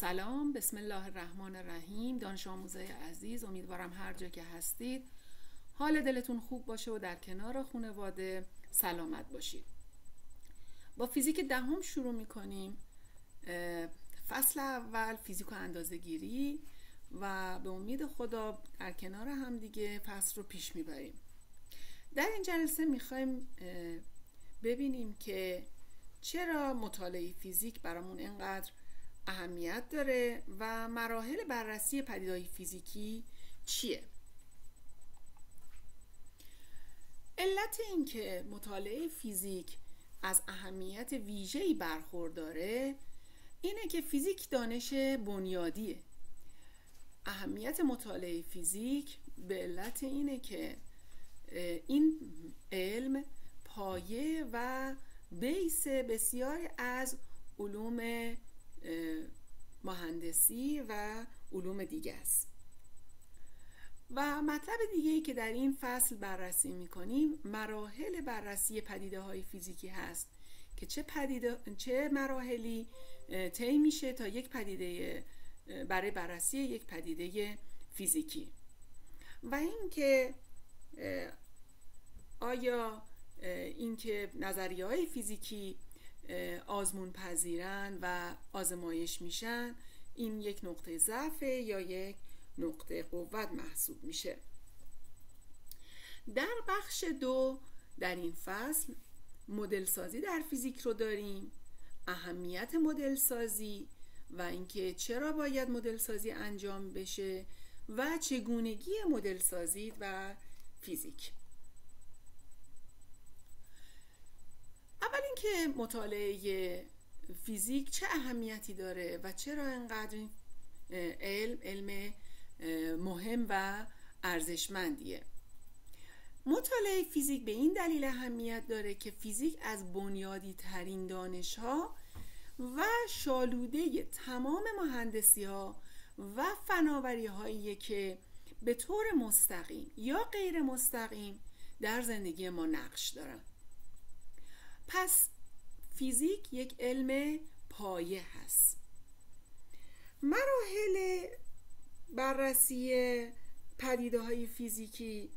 سلام، بسم الله الرحمن الرحیم. دانش آموزای عزیز، امیدوارم هر جا که هستید حال دلتون خوب باشه و در کنار خانواده سلامت باشید. با فیزیک دهم شروع میکنیم. فصل اول فیزیک و اندازه‌گیری و به امید خدا در کنار هم دیگه فصل رو پیش میبریم. در این جلسه میخوایم ببینیم که چرا مطالعه فیزیک برامون اینقدر اهمیت داره و مراحل بررسی پدیده‌های فیزیکی چیه. علت این که مطالعه فیزیک از اهمیت ویژه‌ای برخورداره اینه که فیزیک دانش بنیادیه. اهمیت مطالعه فیزیک به علت اینه که این علم پایه و بیس بسیاری از علوم مهندسی و علوم دیگه است. و مطلب دیگه‌ای که در این فصل بررسی می‌کنیم مراحل بررسی پدیده‌های فیزیکی هست که چه مراحلی طی میشه تا یک پدیده برای بررسی یک پدیده فیزیکی و اینکه آیا اینکه نظریه‌های فیزیکی آزمون پذیرن و آزمایش میشن این یک نقطه ضعف یا یک نقطه قوت محسوب میشه. در بخش 2 در این فصل مدل سازی در فیزیک رو داریم، اهمیت مدل سازی و اینکه چرا باید مدل سازی انجام بشه و چگونگی مدل سازی و فیزیک. اول اینکه مطالعه فیزیک چه اهمیتی داره و چرا اینقدر علم مهم و ارزشمندیه. مطالعه فیزیک به این دلیل اهمیت داره که فیزیک از بنیادی ترین دانش ها و شالوده تمام مهندسی ها و فناوری هایی که به طور مستقیم یا غیر مستقیم در زندگی ما نقش دارن. پس فیزیک یک علم پایه هست. مراحل بررسی پدیده‌های فیزیکی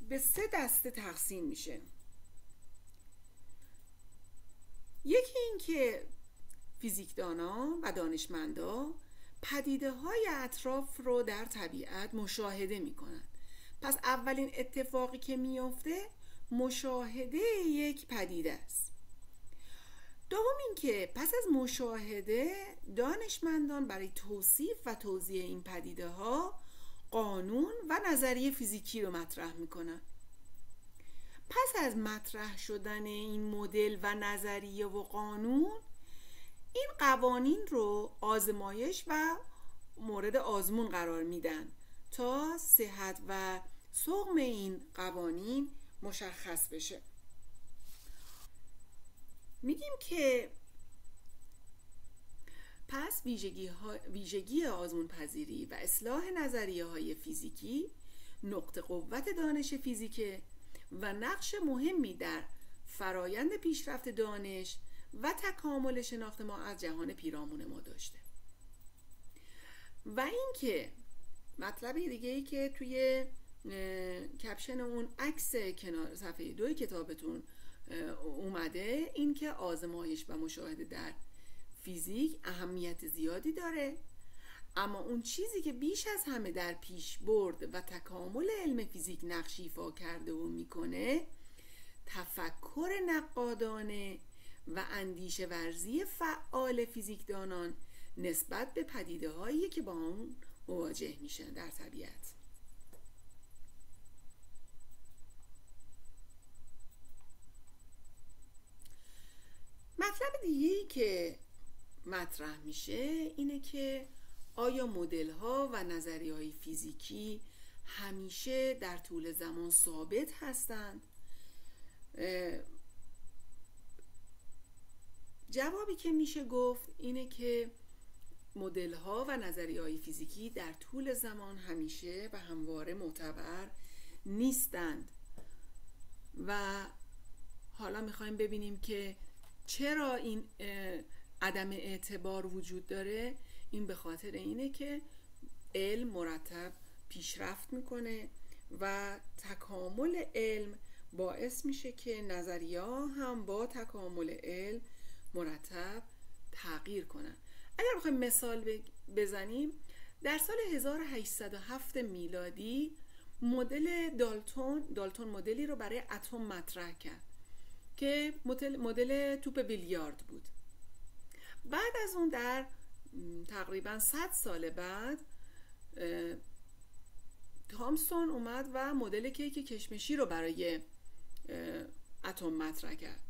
به 3 دسته تقسیم میشه. یکی این که فیزیکدانا و دانشمندا پدیده‌های اطراف رو در طبیعت مشاهده میکنن. پس اولین اتفاقی که میفته مشاهده یک پدیده است. دوم این که پس از مشاهده دانشمندان برای توصیف و توضیح این پدیده ها قانون و نظریه فیزیکی رو مطرح میکنن. پس از مطرح شدن این مدل و نظریه و قانون این قوانین رو آزمایش و مورد آزمون قرار میدن تا صحت و سقم این قوانین مشخص بشه. میگیم که پس ویژگی آزمون پذیری و اصلاح نظریه های فیزیکی نقطه قوت دانش فیزیکه و نقش مهمی در فرایند پیشرفت دانش و تکامل شناخت ما از جهان پیرامون ما داشته. و اینکه مطلب دیگه ای که توی کپشن اون عکس کنار صفحه 2 کتابتون اومده این که آزمایش و مشاهده در فیزیک اهمیت زیادی داره، اما اون چیزی که بیش از همه در پیش برد و تکامل علم فیزیک نقش ایفا کرده و میکنه تفکر نقادانه و اندیشه ورزی فعال فیزیکدانان نسبت به پدیده هایی که با اون مواجه میشن در طبیعت. مطلب دیگه‌ای که مطرح میشه اینه که آیا مدل ها و نظریه های فیزیکی همیشه در طول زمان ثابت هستند؟ جوابی که میشه گفت اینه که مدل ها و نظریه های فیزیکی در طول زمان همیشه و همواره معتبر نیستند و حالا میخوایم ببینیم که چرا این عدم اعتبار وجود داره، این به خاطر اینه که علم مرتب پیشرفت میکنه و تکامل علم باعث میشه که نظریه ها هم با تکامل علم مرتب تغییر کنن. اگر بخوایم مثال بزنیم، در سال 1807 میلادی مدل دالتون مدلی رو برای اتم مطرح کرد که مدل توپ بیلیارد بود. بعد از اون در تقریبا 100 سال بعد تامسون اومد و مدل کیک کشمشی رو برای اتم مطرح کرد.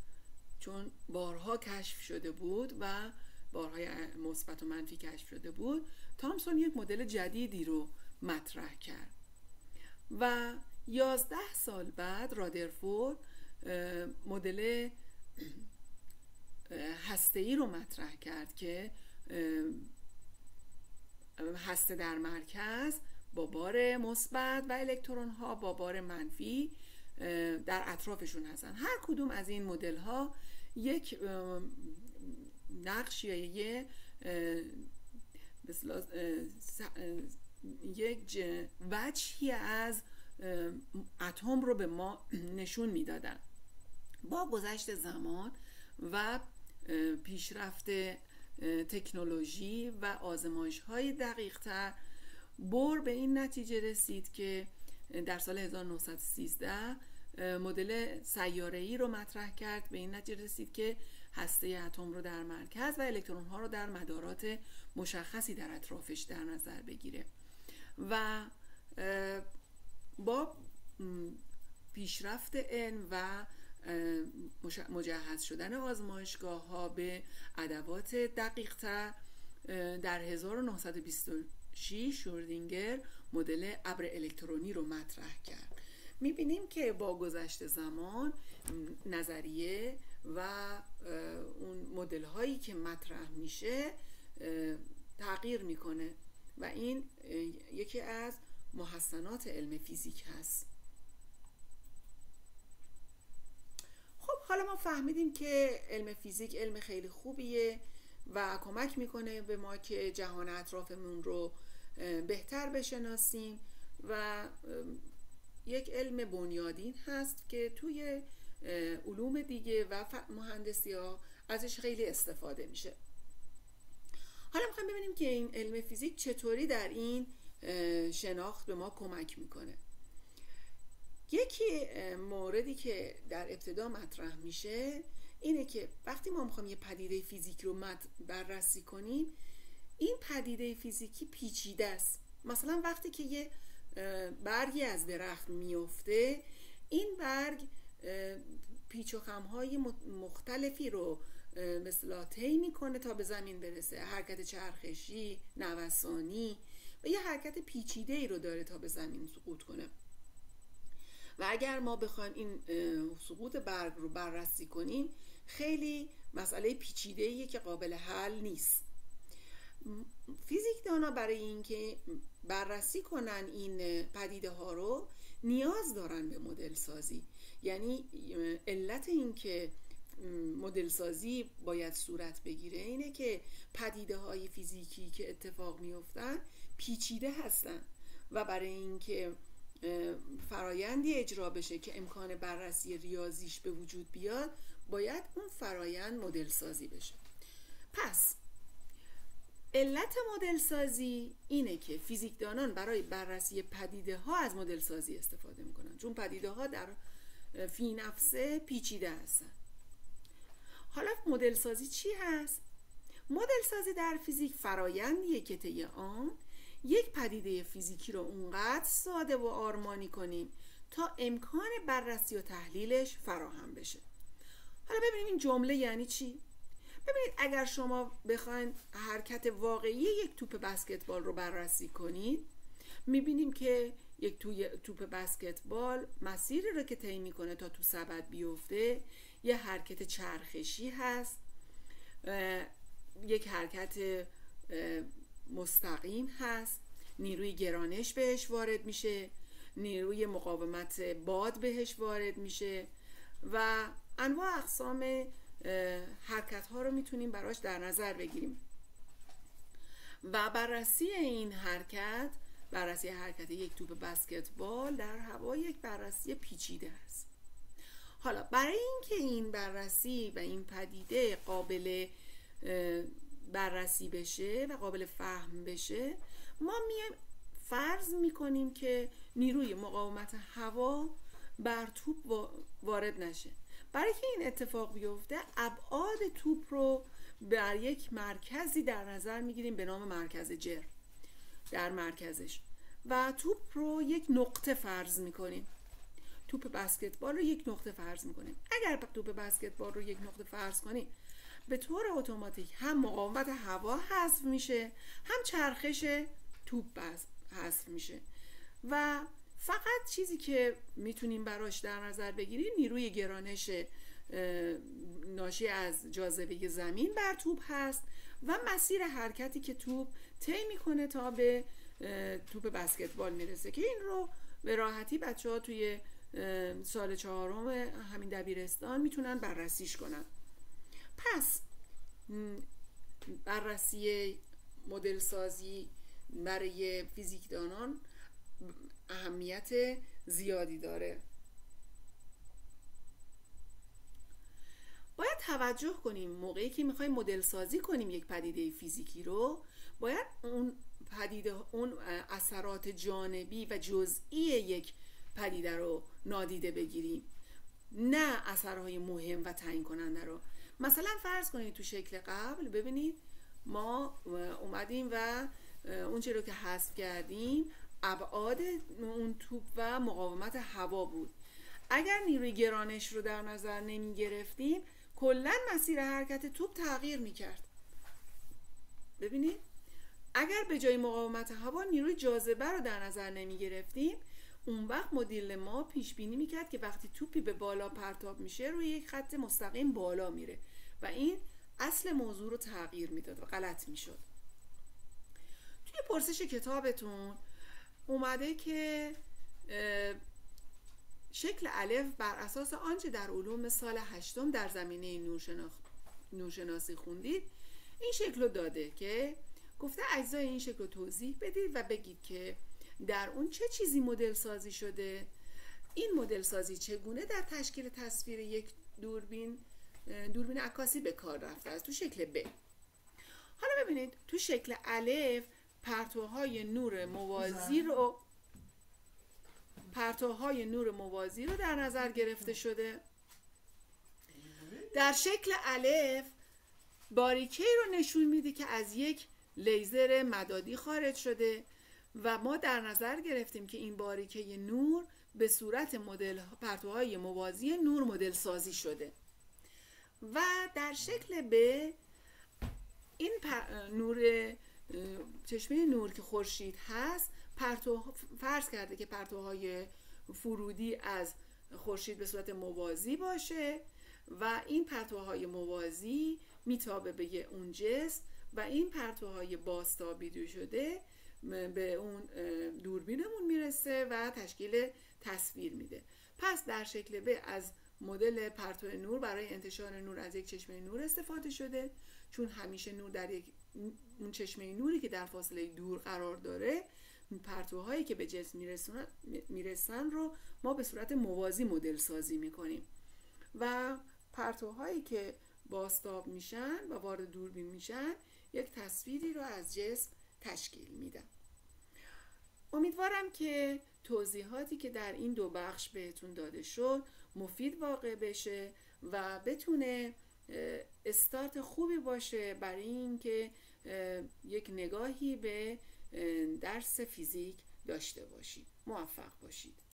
چون بارها کشف شده بود و بارهای مثبت و منفی کشف شده بود، تامسون یک مدل جدیدی رو مطرح کرد و 11 سال بعد رادرفورد مدل هسته‌ای رو مطرح کرد که هسته در مرکز با بار مثبت و الکترون ها با بار منفی در اطرافشون هستن. هر کدوم از این مدل ها یک نقش یا یک وجهی از اتم رو به ما نشون میدادن. با گذشت زمان و پیشرفت تکنولوژی و آزمایش‌های دقیق‌تر، بور به این نتیجه رسید که در سال 1913 مدل سیاره‌ای رو مطرح کرد. به این نتیجه رسید که هسته اتم رو در مرکز و الکترون‌ها رو در مدارات مشخصی در اطرافش در نظر بگیره و با پیشرفت علم و مجهز شدن آزمایشگاه‌ها به ادوات دقیق‌تر، در 1926 شوردینگر مدل ابر الکترونی رو مطرح کرد. می‌بینیم که با گذشت زمان نظریه و اون مدل‌هایی که مطرح میشه تغییر میکنه و این یکی از محسنات علم فیزیک هست. خب حالا ما فهمیدیم که علم فیزیک علم خیلی خوبیه و کمک میکنه به ما که جهان اطرافمون رو بهتر بشناسیم و یک علم بنیادین هست که توی علوم دیگه و مهندسی ها ازش خیلی استفاده میشه. حالا میخوایم ببینیم که این علم فیزیک چطوری در این شناخت به ما کمک میکنه. یکی موردی که در ابتدا مطرح میشه اینه که وقتی ما میخوایم یه پدیده فیزیک رو بررسی کنیم، این پدیده فیزیکی پیچیده است. مثلا وقتی که یه برگی از درخت میفته، این برگ پیچ و خم‌های مختلفی رو مثلا طی میکنه تا به زمین برسه. حرکت چرخشی، نوسانی و یه حرکت پیچیده‌ای رو داره تا به زمین سقوط کنه. و اگر ما بخوایم این سقوط برگ رو بررسی کنیم، خیلی مسئله پیچیده‌ایه که قابل حل نیست. فیزیکدانا برای اینکه بررسی کنن این پدیده ها رو نیاز دارن به مدل سازی. یعنی علت این که مدل سازی باید صورت بگیره اینه که پدیده های فیزیکی که اتفاق میافتن پیچیده هستن و برای اینکه فرایندی اجرا بشه که امکان بررسی ریاضیش به وجود بیاد، باید اون فرایند مدل سازی بشه. پس علت مدل سازی اینه که فیزیکدانان برای بررسی پدیده ها از مدل سازی استفاده میکنن، چون پدیده ها در فی نفسه پیچیده هستن. حالا مدل سازی چی هست؟ مدل سازی در فیزیک فرایندیه که طی آن یک پدیده فیزیکی رو اونقدر ساده و آرمانی کنیم تا امکان بررسی و تحلیلش فراهم بشه. حالا ببینیم این جمله یعنی چی؟ ببینید اگر شما بخواید حرکت واقعی یک توپ بسکتبال رو بررسی کنید، میبینیم که یک توپ بسکتبال مسیری رو که طی میکنه تا تو سبد بیفته یه حرکت چرخشی هست، یک حرکت مستقیم هست، نیروی گرانش بهش وارد میشه، نیروی مقاومت باد بهش وارد میشه و انواع اقسام حرکت ها رو میتونیم براش در نظر بگیریم و بررسی این حرکت، بررسی حرکت یک توپ بسکتبال در هوا یک بررسی پیچیده است. حالا برای اینکه این بررسی و این پدیده قابل بررسی بشه و قابل فهم بشه، ما میایم فرض میکنیم که نیروی مقاومت هوا بر توپ وارد نشه. برای که این اتفاق بیفته ابعاد توپ رو بر یک مرکزی در نظر میگیریم به نام مرکز جر در مرکزش و توپ رو یک نقطه فرض میکنیم. توپ بسکتبال رو یک نقطه فرض میکنیم. اگر توپ بسکتبال رو یک نقطه فرض کنیم به طور اتوماتیک هم مقاومت هوا حذف میشه، هم چرخش توپ حذف میشه و فقط چیزی که میتونیم براش در نظر بگیریم نیروی گرانش ناشی از جاذبه زمین بر توپ هست و مسیر حرکتی که توپ طی میکنه تا به توپ بسکتبال میرسه که این رو به راحتی بچه‌ها توی سال 4 همین دبیرستان میتونن بررسیش کنن. پس بررسی مدل سازی برای فیزیکدانان اهمیت زیادی داره. باید توجه کنیم موقعی که میخوایم مدل سازی کنیم یک پدیده فیزیکی رو، باید اون اثرات جانبی و جزئی یک پدیده رو نادیده بگیریم، نه اثرهای مهم و تعیین کننده رو. مثلا فرض کنید تو شکل قبل ببینید ما اومدیم و اون چیزی رو که حذف کردیم ابعاد اون توپ و مقاومت هوا بود. اگر نیروی گرانش رو در نظر نمی گرفتیم کلا مسیر حرکت توپ تغییر می کرد. ببینید اگر به جای مقاومت هوا نیروی جاذبه رو در نظر نمی گرفتیم، اون وقت مدل ما پیش بینی می کرد که وقتی توپی به بالا پرتاب میشه روی یک خط مستقیم بالا میره و این اصل موضوع رو تغییر میداد و غلط میشد. توی پرسش کتابتون اومده که شکل الف بر اساس آنچه در علوم سال 8 در زمینه نورشناسی خوندید این شکل رو داده که گفته اجزای این شکل رو توضیح بدید و بگید که در اون چه چیزی مدل سازی شده. این مدل سازی چگونه در تشکیل تصویر یک دوربین عکاسی به کار رفته است. تو شکل ب. حالا ببینید تو شکل الف پرتوهای نور موازی رو در نظر گرفته شده. در شکل الف باریکه‌ای رو نشون میده که از یک لیزر مدادی خارج شده و ما در نظر گرفتیم که این باریکه نور به صورت پرتوهای موازی نور مدل سازی شده. و در شکل ب این چشمه نور که خورشید هست فرض کرده که پرتوهای فرودی از خورشید به صورت موازی باشه و این پرتوهای موازی میتابه به اون جسم و این پرتوهای بازتابیده شده به اون دوربینمون میرسه و تشکیل تصویر میده. پس در شکل ب از مدل پرتو نور برای انتشار نور از یک چشمه نور استفاده شده، چون همیشه نور در اون چشمه نوری که در فاصله دور قرار داره پرتوهایی که به جسم میرسن رو ما به صورت موازی مدل سازی میکنیم و پرتوهایی که بازتاب میشن و وارد دوربین میشن یک تصویری رو از جسم تشکیل میدن. امیدوارم که توضیحاتی که در این دو بخش بهتون داده شد مفید واقع بشه و بتونه استارت خوبی باشه برای اینکه یک نگاهی به درس فیزیک داشته باشید. موفق باشید.